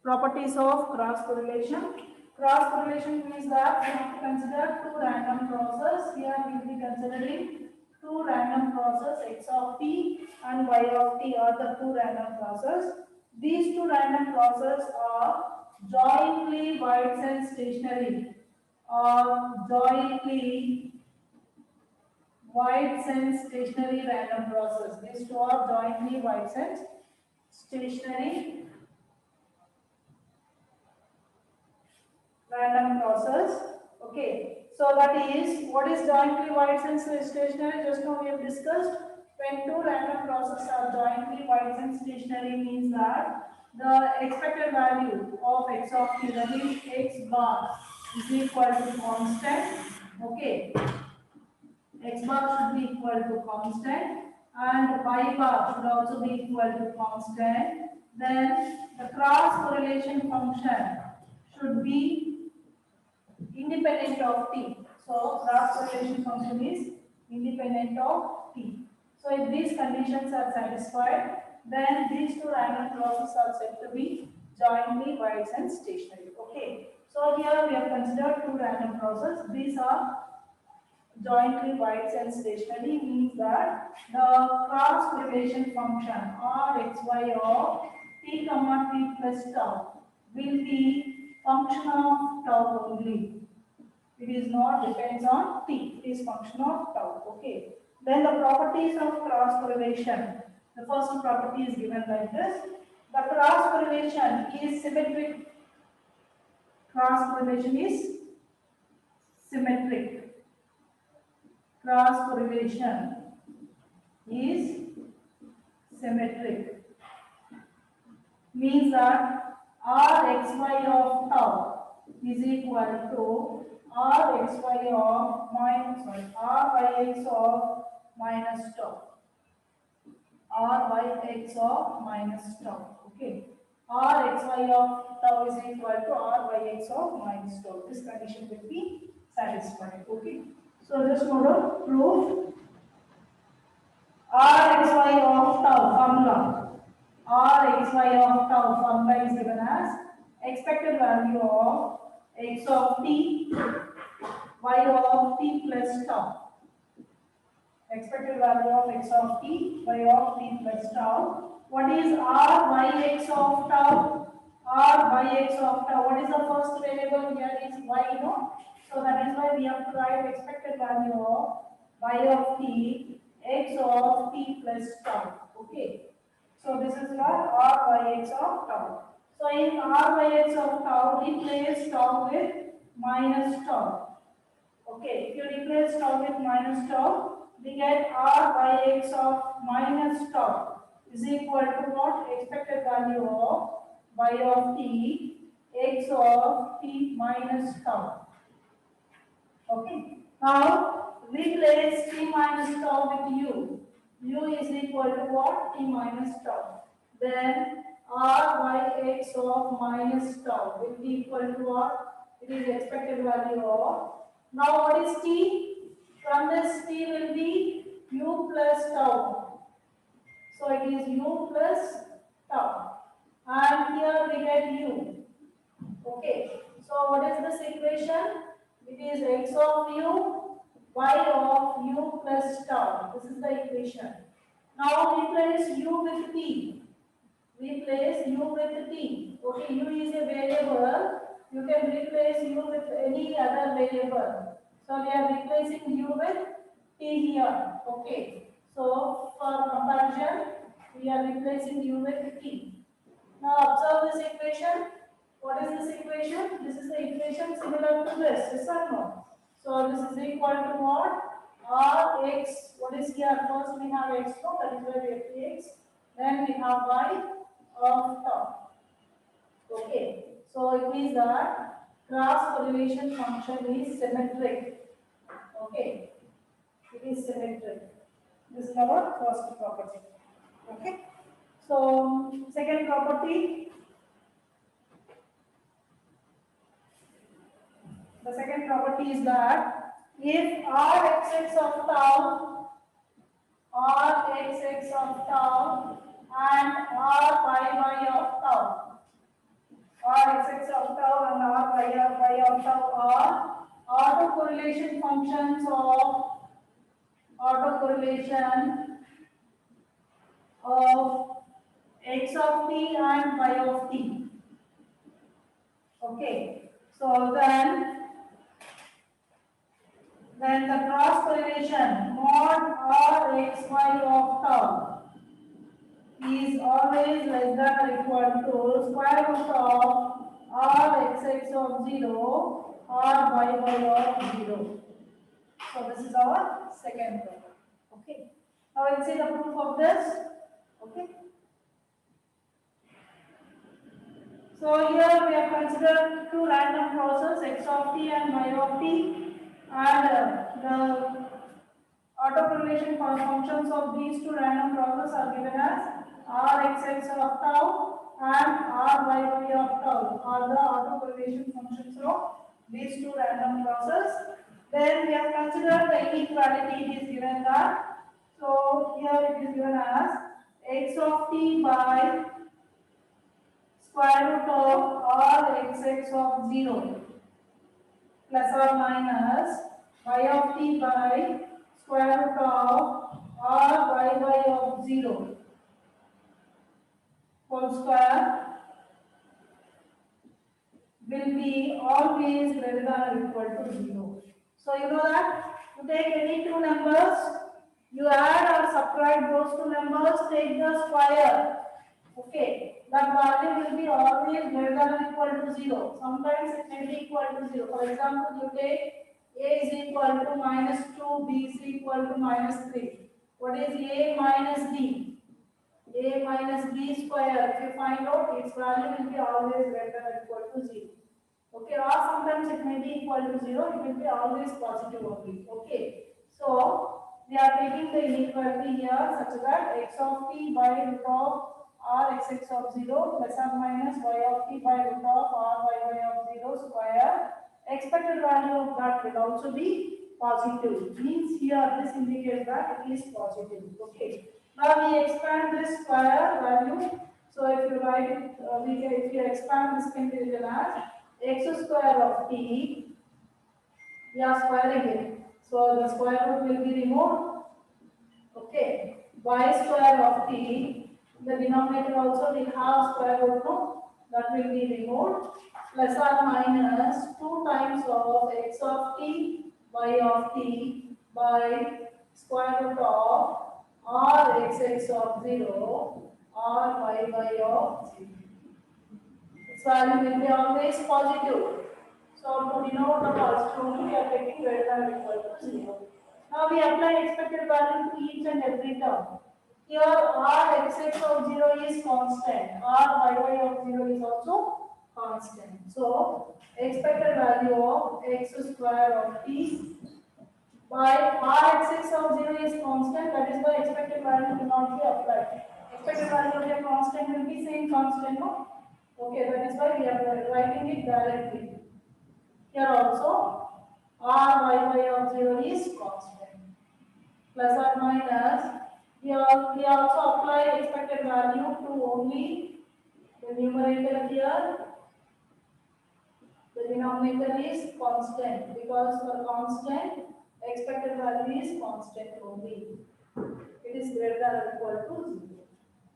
Properties of cross correlation. Cross correlation means that we have to consider two random processes. Here we will be considering two random processes, x of t and y of t are the two random processes. These two random processes are jointly White and stationary or jointly White and stationary random process. These two are jointly White and stationary random process. Okay, so that is what is jointly White and stationary. Just now we have discussed when two random processes are jointly White and stationary means that the expected value of x of t, that is x bar, is equal to constant. Okay, x bar should be equal to constant and y bar should also be equal to constant. Then the cross correlation function should be independent of t. So cross correlation function is independent of t. So if these conditions are satisfied, then these two random processes are said to be jointly White and stationary. Okay. So here we have considered two random processes. These are jointly White and stationary means that the cross correlation function Rxy of t comma t plus tau will be function of tau only. It is not depends on t. It is function of tau. Okay. Then the properties of cross correlation. The first property is given like this. The cross correlation is symmetric. Cross correlation is symmetric. Cross correlation is symmetric. Means that Rxy of tau is equal to Rxy of Ryx of minus tau. Ryx of minus tau. Okay. Rxy of tau is equal to Ryx of minus tau. This condition will be satisfied. Okay. So just want to prove Rxy of tau formula. Rxy of tau formula is given as expected value of x of t, y of t plus tau. Expected value of x of t, y of t plus tau. What is Ryx of tau? Ryx of tau. What is the first variable here is y, no? So that is why we have to write expected value of y of t, x of t plus tau. Okay. So this is what Ryx of tau. So in Ryx of tau, replace tau with minus tau. Okay, if you replace tau with minus tau, we get Ryx of minus tau is equal to what? Expected value of y of t, x of t minus tau. Okay, now replace t minus tau with u. U is equal to what? T minus tau. Then Ryx of minus tau will be equal to what? It is expected value of. Now what is t? From this t will be u plus tau. So it is u plus tau. And here we get u. Okay. So what is this equation? It is x of u, y of u plus tau. This is the equation. Now replace u with t. Replace u with t. Okay, u is a variable. You can replace u with any other variable. So we are replacing u with t here. Okay. So for comparison, we are replacing u with t. Now observe this equation. What is this equation? This is the equation similar to this. Yes or no? So this is equal to what? Rx. What is here? First we have x, no, that is why we have x. Then we have y of tau. Okay. So it means that cross correlation function is symmetric. Okay. It is symmetric. This is our first property. Okay. So second property. The second property is that if Rxx of tau, Rxx of tau and Ryy of tau, y of tau are autocorrelation functions of x of t and y of t. Okay, so then the cross correlation mod r x y of tau is always less than or equal to square root of r x x of 0 r y y of 0. So this is our second problem. Okay. Now let's see the proof of this. Okay. So here we have considered two random processes x of t and y of t, and the autocorrelation functions of these two random processes are given as rxx of tau and ryy of tau are the autocorrelation functions of these two random processes. Then we have considered the inequality. It is given that, so here it is given as x of t by square root of rxx of 0 plus or minus y of t by square root of ryy of 0 whole square will be always greater than or equal to 0. So you know that you take any two numbers, you add or subtract those two numbers, take the square. Okay, that value will be always greater than or equal to 0. Sometimes it may be equal to 0. For example, you take a is equal to minus 2, b is equal to minus 3. What is a minus b? A minus b square. If you find out, its value will be always greater than or equal to 0. Okay, or sometimes it may be equal to 0, it will be always positive only. Okay, so we are taking the inequality here such that x of t by root of r x x of 0 plus or minus y of t by root of r y y of 0 square, expected value of that will also be positive. Means here this indicates that it is positive. Okay, now we expand this square value. So if you write it, if you expand, this can be written as x square of t, we are squaring it. So the square root will be removed. Okay. Y square of t, the denominator also we have square root, no? That will be removed. Plus or minus 2 times of x of t, y of t by square root of r x x of 0, r y y of 0. Its value will be always positive. So to denote the positive only, we are taking greater than or equal to 0. Now we apply expected value to each and every term. Here r x x of 0 is constant, r y y of 0 is also constant. So expected value of x square of t by r x x of 0 is constant, that is why expected value will not be applied. Expected value of a constant will be same constant, no? Okay, that is why we are writing it directly. Here also r y y of 0 is constant. Plus or minus, here we also apply expected value to only the numerator here. The denominator is constant because for constant, expected value is constant only. It is greater than or equal to 0.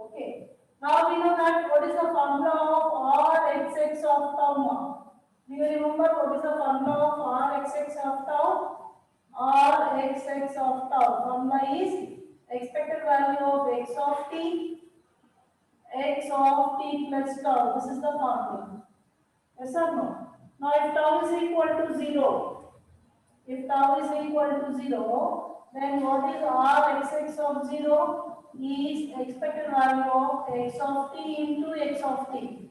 Okay. Now we know that what is the formula of r x x of tau now. Do you remember what is the formula of r x x of tau? R x x of tau. Formula is expected value of x of t, x of t plus tau. This is the formula. Yes or no? Now if tau is equal to 0, if tau is equal to 0, then what is r x x of 0? Is expected value of x of t into x of t.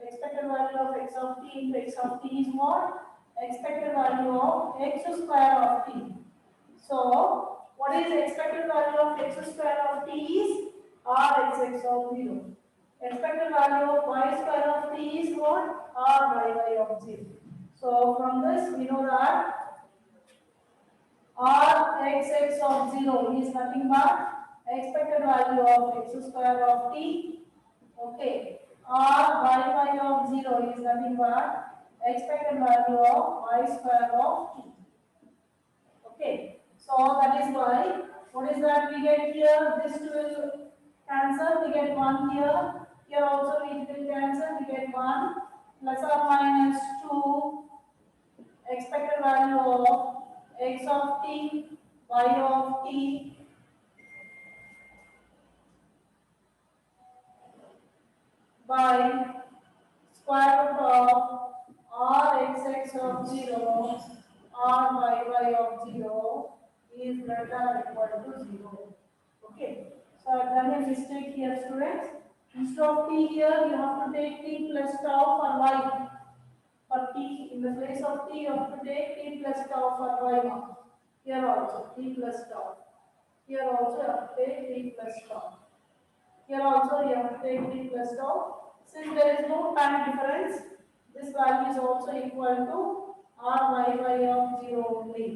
Expected value of x of t into x of t is what? Expected value of x square of t. So, what is expected value of x square of t is r x x of 0. Expected value of y square of t is what? R y y of 0. So, from this we know that r x x of 0 is nothing but expected value of x square of t. Okay. R y y of 0 is nothing but expected value of y square of t. Okay, so that is why, what is that we get here? This will cancel, we get 1 here. Here also we will cancel, we get 1 plus or minus 2 expected value of x of t, y of t by square root of r x of 0, r y of 0 is greater than or equal to 0. Okay. So I have done a mistake here, students. Instead of t here, you have to take t plus tau for y. For t, in the place of t, you have to take t plus tau for y. Here also t plus tau. Here also you have to take t plus tau. Here also you have to take t plus tau. Since there is no time difference, this value is also equal to r of 0 only.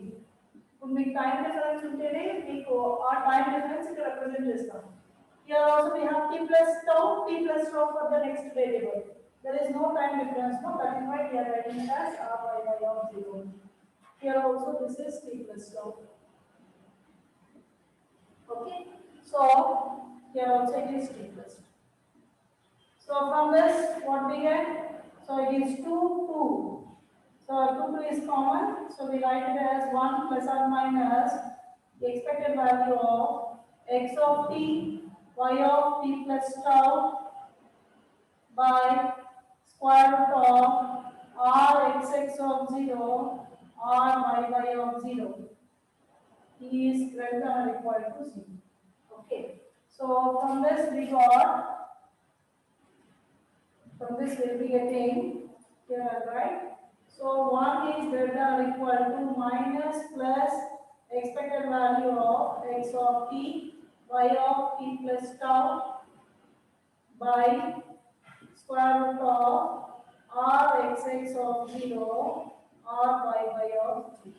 ఇప్పుడు మీకు time difference ఉంటేనే మీకు ఆ time difference ఇక్కడ represent చేస్తాం. Here also we have t plus tau for the next variable. There is no time difference, no, that is why we are writing it as r of 0. Here also this is t plus tau. Okay, so here also it is t plus tau. So from this, what we get? So it is 2, 2. So 2 is common. So we write it as 1 plus or minus the expected value of x of t, y of t plus tau by square root of r x of 0, r y of 0 is greater than or equal to 0. Okay. So from this we got, from this we'll be getting here, right? So 1 is greater than or equal to minus plus expected value of x of t, y of t plus tau by square root of r x of 0, r y of 3.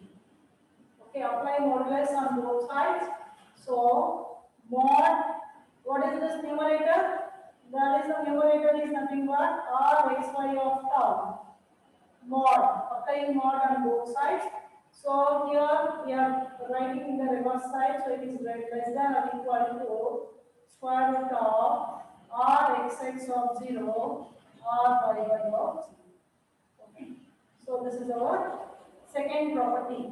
Okay, apply modulus on both sides. So mod, what is this numerator? That is the numerator is nothing but r xy of tau. Mod, applying mod on both sides. So here we are writing in the reverse side, so it is less than or equal to square root of r x of 0, r y of 0. Okay. So this is our second property.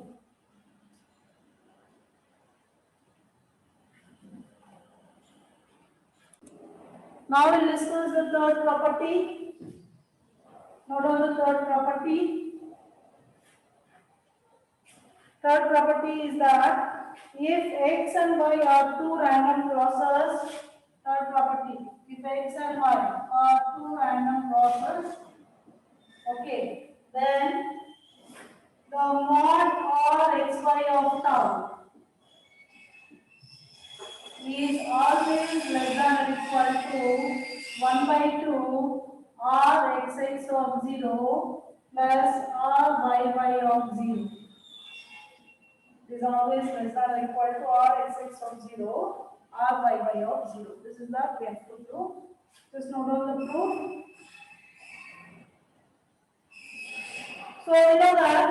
Now we'll discuss the third property. Note on the third property. Third property is that if x and y are two random crosses, third property, if x and y are two random crosses, okay, then the mod r xy of tau is always less than or equal to 1 by 2 r x of 0 plus r y of 0. Is always less than or equal to r x of 0, r y of 0. This is that we have to prove. Just note on the proof. So we know that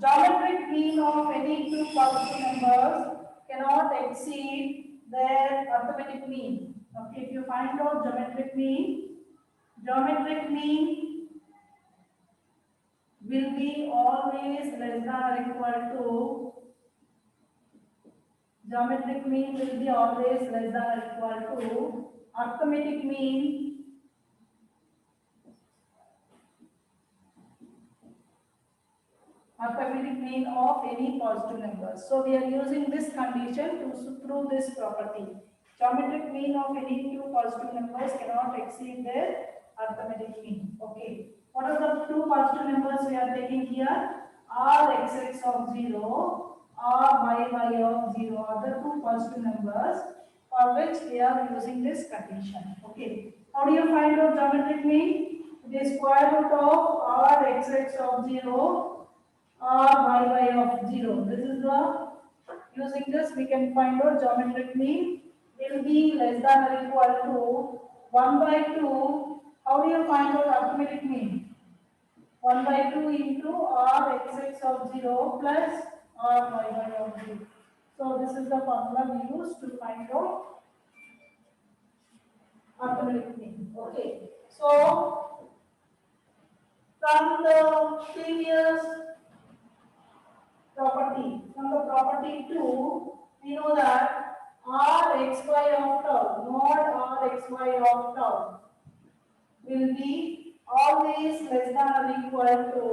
geometric mean of any two positive numbers cannot exceed their arithmetic mean. Okay, if you find out geometric mean will be always less than or equal to, geometric mean will be always less than or equal to arithmetic mean of any positive numbers. So we are using this condition to prove this property. Geometric mean of any two positive numbers cannot exceed their arithmetic mean. Okay. What are the two positive numbers we are taking here? R x of 0, r y of 0 are the two positive numbers for which we are using this condition. Okay. How do you find out geometric mean? It is square root of r x of 0, r y of 0. This is the, using this we can find out geometric mean will be less than or equal to 1 by 2. How do you find out arithmetic mean? 1 by 2 into r xx of 0 plus r y of 0. So this is the formula we use to find out arithmetic mean. Okay. So from the previous property, from the property 2, we know that r xy of tau, mod r xy of tau will be always less than or equal to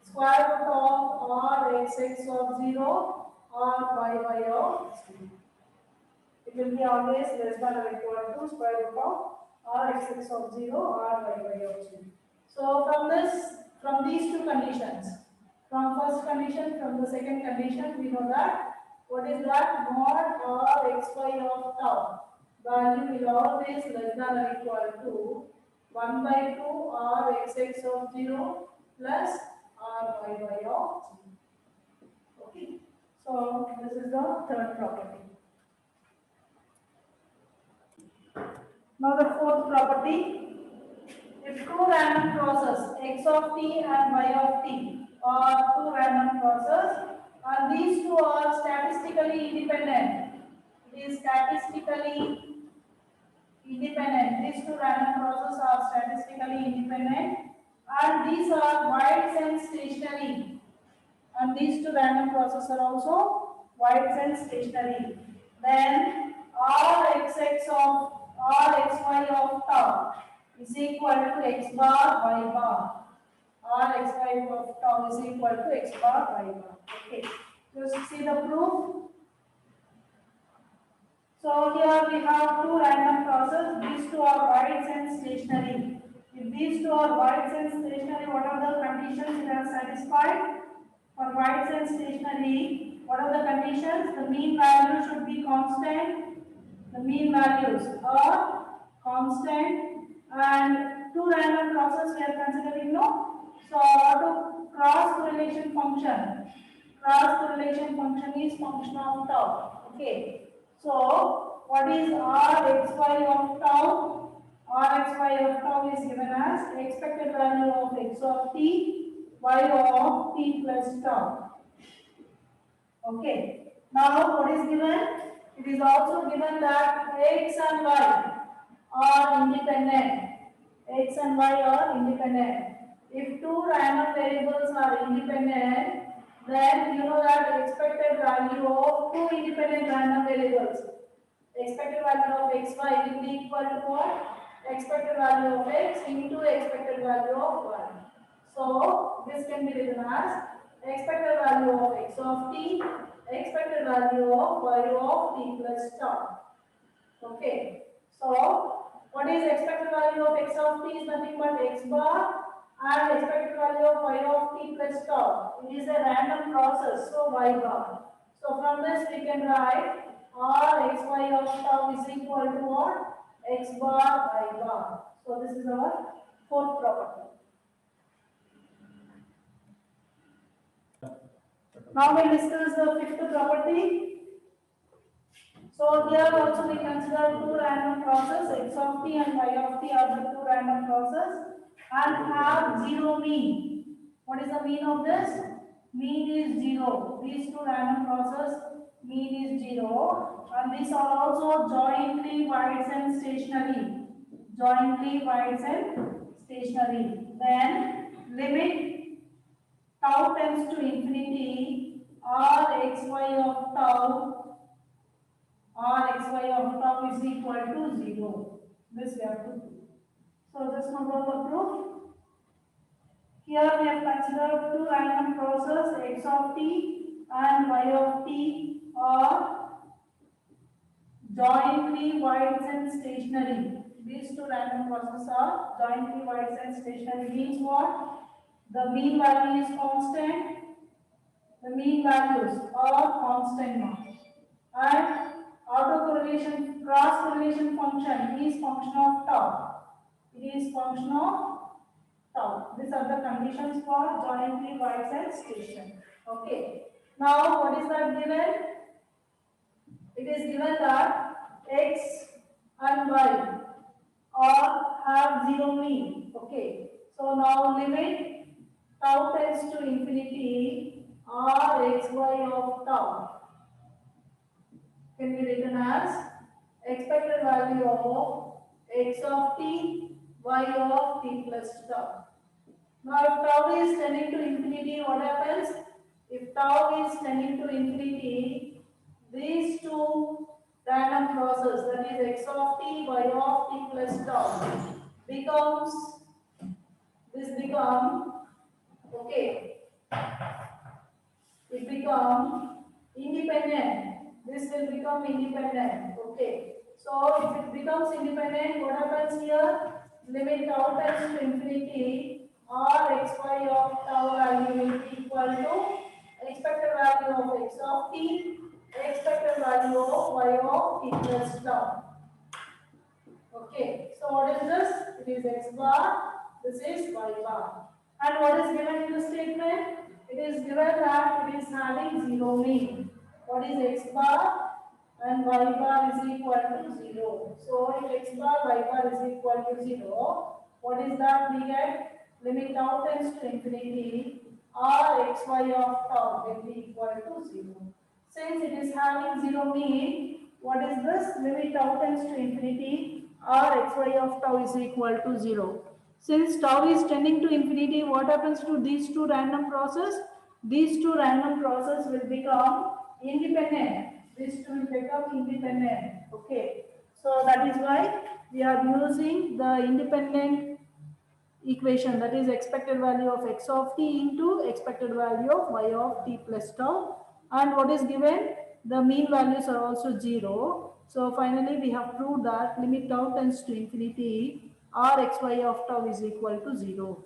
square root of r xx of 0 r y of 0. It will be always less than or equal to square root of r xx of 0 r y of 0. So from these two conditions, from first condition, from the second condition, we know that what is that mod r xy of tau value will always less than or equal to 1 by 2 r xx of 0 plus r y of 0. Okay. So this is the third property. Now the fourth property, if two random crosses x of t and y of t are two random crosses and these two are statistically independent, it is statistically independent. These two random crosses are statistically independent and these are wide and stationary. And these two random crosses are also wide and stationary. Then Rxx of Rxy of tau is equal to x bar y bar. Rxy of tau is equal to x bar y bar. Okay. Just see the proof. So here we have two random crosses. These two are wide and stationary. If these two are wide and stationary, what are the conditions that are satisfied? For wide and stationary, what are the conditions? The mean value should be constant. The mean values are constant, and two random crosses we are considering, no? So to cross correlation function. Cross correlation function is function of tau. Okay. So what is Rxy of tau? Rxy of tau is given as expected value of x of t, y of t plus tau. Okay. Now what is given? It is also given that x and y are independent. X and y are independent. If two random variables are independent, then you know that expected value of two independent random variables, expected value of xy will be equal to what? Expected value of x into expected value of y. So this can be written as expected value of x of t, expected value of y of t plus tau. Okay. So what is expected value of x of t is nothing but x bar and expected value of y of t plus tau. It is a random process, so y bar. So from this we can write r xy of tau is equal to what? X bar y bar. So this is our fourth property. Now we discuss the fifth property. So here also we consider two random crosses, x of t and y of t are the two random crosses and have zero mean. What is the mean of this? Mean is 0. These two random crosses, mean is 0, and these are also jointly wide and stationary. Jointly wide and stationary. Then limit tau tends to infinity, r xy of tau Rxy of tau is equal to 0. This we have to do. So just note down the proof. Here we have considered two random crosses, x of t and y of t are jointly wide and stationary. These two random crosses are jointly wide and stationary. Means what? The mean value is constant. The mean values are constant now. And autocorrelation, cross correlation function is function of tau. It is function of tau. These are the conditions for jointly wide and station. Okay. Now what is that given? It is given that x and y are have zero mean. Okay. So now limit tau tends to infinity, r x y of tau can be written as expected value of x of t, y of t plus tau. Now, if tau is tending to infinity, what happens? If tau is tending to infinity, these two random process, that is x of t, y of t plus tau, becomes, this become, okay, it become independent. This will become independent. Okay. So if it becomes independent, what happens here? Limit tau tends to infinity, r x y of tau value will be equal to expected value of x of t, expected value of y of t plus tau. Okay, so what is this? It is x bar, this is y bar. And what is given in the statement? It is given that it is having zero mean. What is x bar? And y bar is equal to 0. So if x bar, y bar is equal to 0, what is that we get? Limit tau tends to infinity, r x y of tau will be equal to 0. Since it is having 0 mean, what is this? Limit tau tends to infinity, r x y of tau is equal to 0. Since tau is tending to infinity, what happens to these two random process? These two random process will become independent. These two will become independent. Okay. So that is why we are using the independent equation, that is expected value of x of t into expected value of y of t plus tau, and what is given, the mean values are also 0. So finally we have proved that limit tau tends to infinity, r x y of tau is equal to 0.